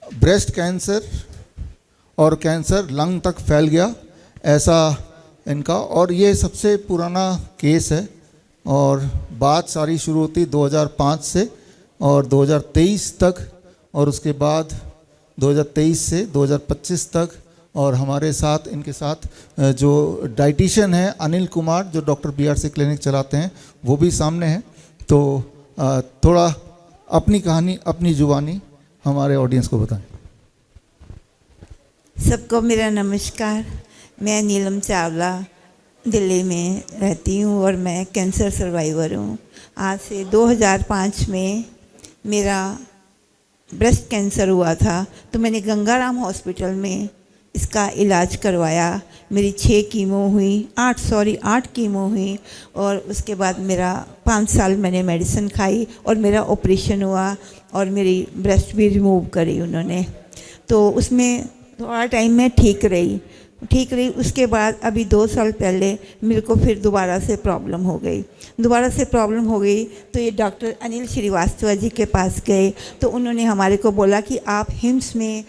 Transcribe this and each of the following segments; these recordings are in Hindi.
ब्रेस्ट कैंसर और कैंसर लंग तक फैल गया, ऐसा इनका। और ये सबसे पुराना केस है और बात सारी शुरू होती 2005 से और 2023 तक, और उसके बाद 2023 से 2025 तक। और हमारे साथ इनके साथ जो डाइटिशियन है अनिल कुमार, जो डॉक्टर BRC क्लिनिक चलाते हैं, वो भी सामने हैं। तो थोड़ा अपनी कहानी अपनी जुबानी हमारे ऑडियंस को बताएं। सबको मेरा नमस्कार। मैं नीलम चावला दिल्ली में रहती हूँ और मैं कैंसर सर्वाइवर हूँ। आज से 2005 में मेरा ब्रेस्ट कैंसर हुआ था, तो मैंने गंगाराम हॉस्पिटल में इसका इलाज करवाया। मेरी 6 कीमो हुई, 8 कीमो हुई, और उसके बाद मेरा 5 साल मैंने मेडिसिन खाई और मेरा ऑपरेशन हुआ और मेरी ब्रेस्ट भी रिमूव करी उन्होंने। तो उसमें थोड़ा टाइम में ठीक रही। उसके बाद अभी 2 साल पहले मेरे को फिर दोबारा से प्रॉब्लम हो गई। तो ये डॉक्टर अनिल श्रीवास्तव जी के पास गए, तो उन्होंने हमारे को बोला कि आप हिम्स में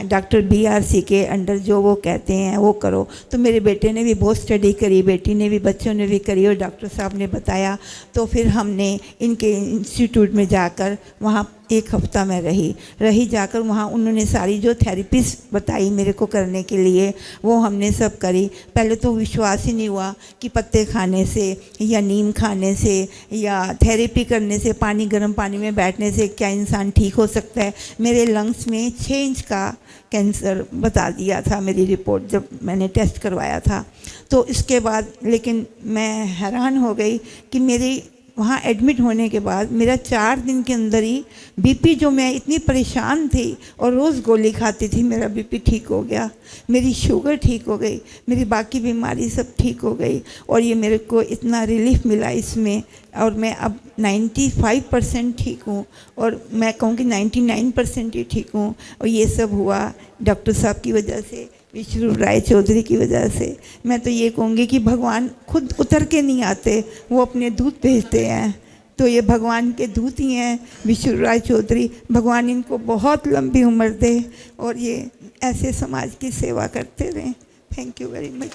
डॉक्टर BRC के अंडर जो वो कहते हैं वो करो। तो मेरे बेटे ने भी बहुत स्टडी करी, बेटी ने भी, बच्चों ने भी करी, और डॉक्टर साहब ने बताया। तो फिर हमने इनके इंस्टीट्यूट में जाकर वहाँ 1 हफ्ता में रही जाकर वहाँ उन्होंने सारी जो थेरेपीज बताई मेरे को करने के लिए, वो हमने सब करी। पहले तो विश्वास ही नहीं हुआ कि पत्ते खाने से या नीम खाने से या थेरेपी करने से, गर्म पानी में बैठने से क्या इंसान ठीक हो सकता है। मेरे लंग्स में 6 इंच का कैंसर बता दिया था मेरी रिपोर्ट जब मैंने टेस्ट करवाया था। तो इसके बाद लेकिन मैं हैरान हो गई कि मेरी वहाँ एडमिट होने के बाद मेरा 4 दिन के अंदर ही BP, जो मैं इतनी परेशान थी और रोज़ गोली खाती थी, मेरा BP ठीक हो गया, मेरी शुगर ठीक हो गई, मेरी बाकी बीमारी सब ठीक हो गई। और ये मेरे को इतना रिलीफ मिला इसमें, और मैं अब 95% ठीक हूँ, और मैं कहूँ कि 99% ही ठीक हूँ। और ये सब हुआ डॉक्टर साहब की वजह से, विष्णु राय चौधरी की वजह से। मैं तो ये कहूँगी कि भगवान खुद उतर के नहीं आते, वो अपने दूत भेजते हैं। तो ये भगवान के दूत ही हैं विष्णु राय चौधरी। भगवान इनको बहुत लंबी उम्र दे और ये ऐसे समाज की सेवा करते रहें। Thank you very much.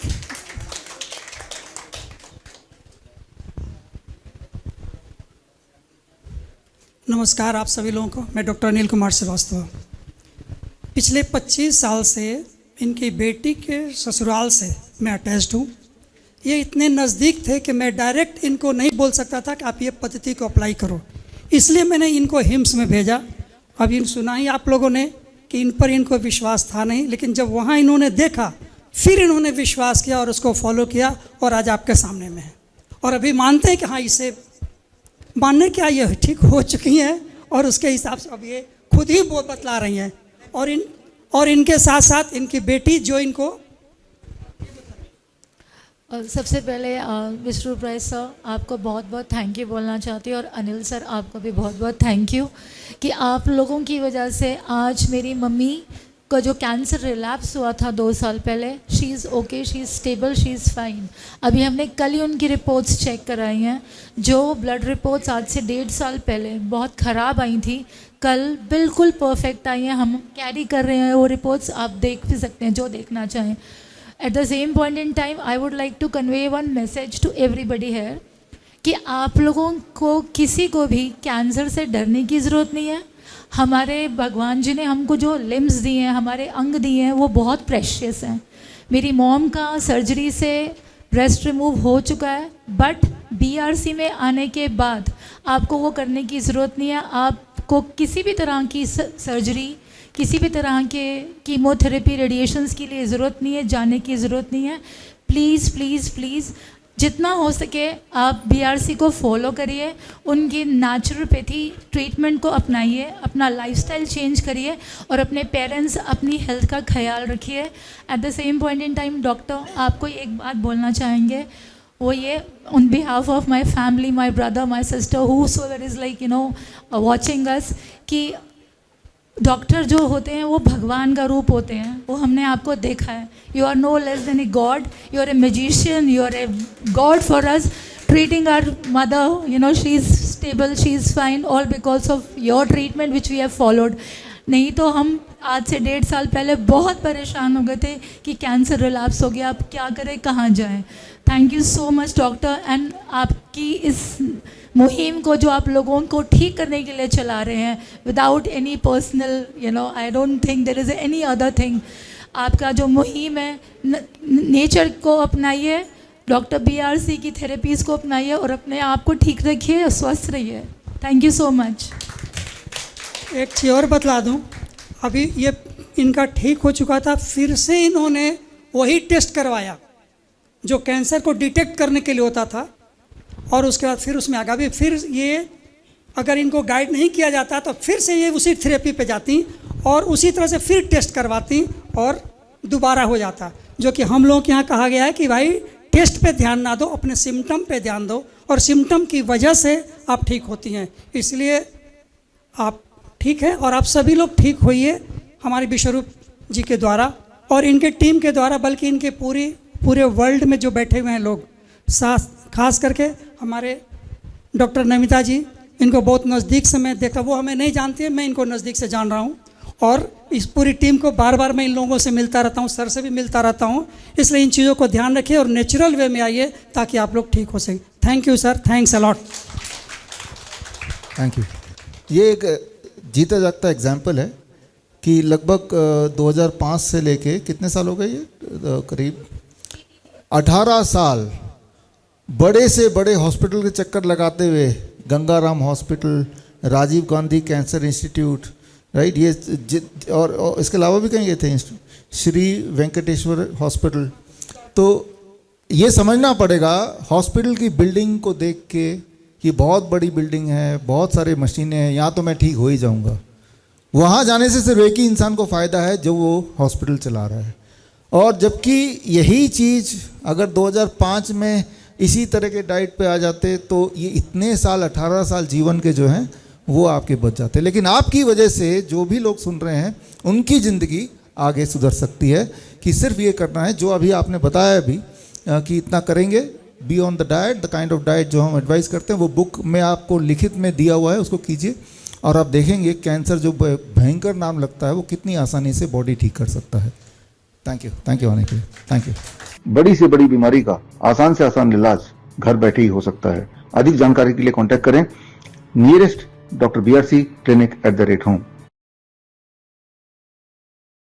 नमस्कार आप सभी लोगों को। मैं डॉक्टर अनिल कुमार श्रीवास्तव। पिछले 25 साल से इनकी बेटी के ससुराल से मैं अटैच्ड हूँ। ये इतने नज़दीक थे कि मैं डायरेक्ट इनको नहीं बोल सकता था कि आप ये पद्धति को अप्लाई करो, इसलिए मैंने इनको हिम्स में भेजा। अब इन सुना ही आप लोगों ने कि इन पर इनको विश्वास था नहीं, लेकिन जब वहाँ इन्होंने देखा फिर इन्होंने विश्वास किया और उसको फॉलो किया, और आज आपके सामने में है। और अभी मानते हैं कि हाँ, इसे मानने क्या, ये ठीक हो चुकी हैं और उसके हिसाब से अब ये खुद ही वो बतला रही हैं। और इनके साथ साथ इनकी बेटी जो इनको सबसे पहले विष्णु राय सर आपको बहुत बहुत थैंक यू बोलना चाहती हूँ, और अनिल सर आपको भी बहुत बहुत थैंक यू कि आप लोगों की वजह से आज मेरी मम्मी का जो कैंसर रिलैप्स हुआ था 2 साल पहले, she is okay, she is stable, she is fine. अभी हमने कल ही उनकी रिपोर्ट्स चेक कराई हैं। जो ब्लड रिपोर्ट्स आज से 1.5 साल पहले बहुत ख़राब आई थी, कल बिल्कुल परफेक्ट आई हैं। हम कैरी कर रहे हैं वो रिपोर्ट्स, आप देख भी सकते हैं जो देखना चाहें। At the same point in time I would like to convey one message to everybody here कि आप लोगों को किसी को भी कैंसर से डरने की ज़रूरत नहीं है। हमारे भगवान जी ने हमको जो लिम्स दिए हैं, हमारे अंग दिए हैं, वो बहुत प्रेशियस हैं। मेरी मॉम का सर्जरी से ब्रेस्ट रिमूव हो चुका है, बट BRC में आने के बाद आपको वो करने की ज़रूरत नहीं है। आपको किसी भी तरह की सर्जरी, किसी भी तरह के कीमोथेरेपी, रेडिएशंस के लिए ज़रूरत नहीं है, जाने की ज़रूरत नहीं है। प्लीज़ प्लीज़ प्लीज़ जितना हो सके आप BRC को फॉलो करिए, उनकी नेचुरोपैथी ट्रीटमेंट को अपनाइए, अपना लाइफस्टाइल चेंज करिए और अपने पेरेंट्स, अपनी हेल्थ का ख्याल रखिए। Eight the same point in time doctor आपको एक बात बोलना चाहेंगे, वो ये on behalf of my family, my brother, my sister, whosoever is like watching us, कि डॉक्टर जो होते हैं वो भगवान का रूप होते हैं। वो हमने आपको देखा है। You are no less than a god, you are a magician, you are a god for us, treating our mother, she is stable, she is fine, all because of your treatment which we have followed. नहीं तो हम आज से 1.5 साल पहले बहुत परेशान हो गए थे कि कैंसर रिलैप्स हो गया, अब क्या करें, कहाँ जाएं। Thank you so much doctor, and आपकी इस मुहिम को जो आप लोगों को ठीक करने के लिए चला रहे हैं without any personal I don't think there is any other thing. आपका जो मुहिम है, नेचर को अपनाइए, डॉक्टर BRC की थेरेपीज़ को अपनाइए और अपने आप को ठीक रखिए, स्वस्थ रहिए। Thank you so much. एक चीज़ और बतला दूं, अभी ये इनका ठीक हो चुका था, फिर से इन्होंने वही टेस्ट करवाया जो कैंसर को डिटेक्ट करने के लिए होता था, और उसके बाद फिर उसमें आगे भी फिर ये अगर इनको गाइड नहीं किया जाता तो फिर से ये उसी थेरेपी पे जाती और उसी तरह से फिर टेस्ट करवाती और दोबारा हो जाता। जो कि हम लोगों के यहाँ कहा गया है कि भाई टेस्ट पे ध्यान ना दो, अपने सिम्टम पे ध्यान दो, और सिम्टम की वजह से आप ठीक होती हैं। इसलिए आप ठीक हैं और आप सभी लोग ठीक होइए हमारे विश्वरूप जी के द्वारा और इनके टीम के द्वारा, बल्कि इनके पूरे वर्ल्ड में जो बैठे हुए हैं लोग, खास करके हमारे डॉक्टर नमिता जी, इनको बहुत नज़दीक से मैं देखा, वो हमें नहीं जानती है, मैं इनको नज़दीक से जान रहा हूँ, और इस पूरी टीम को बार बार मैं इन लोगों से मिलता रहता हूँ, सर से भी मिलता रहता हूँ। इसलिए इन चीज़ों को ध्यान रखिए और नेचुरल वे में आइए ताकि आप लोग ठीक हो सकें। Thank you sir, thanks a lot. Thank you. ये एक जीता जागता एग्जाम्पल है कि लगभग 2005 से लेके कितने साल हो गए, ये करीब 18 साल बड़े से बड़े हॉस्पिटल के चक्कर लगाते हुए, Ganga Ram hospital, Rajiv Gandhi cancer institute, right, ये और इसके अलावा भी कहीं गए थे, श्री वेंकटेश्वर हॉस्पिटल। तो ये समझना पड़ेगा हॉस्पिटल की बिल्डिंग को देख के कि बहुत बड़ी बिल्डिंग है, बहुत सारे मशीनें हैं, यहाँ तो मैं ठीक हो ही जाऊँगा। वहाँ जाने से सिर्फ एक ही इंसान को फ़ायदा है जो वो हॉस्पिटल चला रहा है। और जबकि यही चीज़ अगर 2005 में इसी तरह के डाइट पे आ जाते तो ये इतने साल, 18 साल जीवन के जो हैं वो आपके बच जाते। लेकिन आपकी वजह से जो भी लोग सुन रहे हैं उनकी ज़िंदगी आगे सुधर सकती है कि सिर्फ ये करना है जो अभी आपने बताया अभी कि इतना करेंगे, be on the diet, the kind of diet जो हम एडवाइस करते हैं वो बुक में आपको लिखित में दिया हुआ है, उसको कीजिए और आप देखेंगे कैंसर जो भयंकर नाम लगता है वो कितनी आसानी से बॉडी ठीक कर सकता है। थैंक यू आने के लिए, थैंक यू। बड़ी से बड़ी बीमारी का आसान से आसान इलाज घर बैठे ही हो सकता है। अधिक जानकारी के लिए कांटेक्ट करें nearest doctor BRC clinic @home।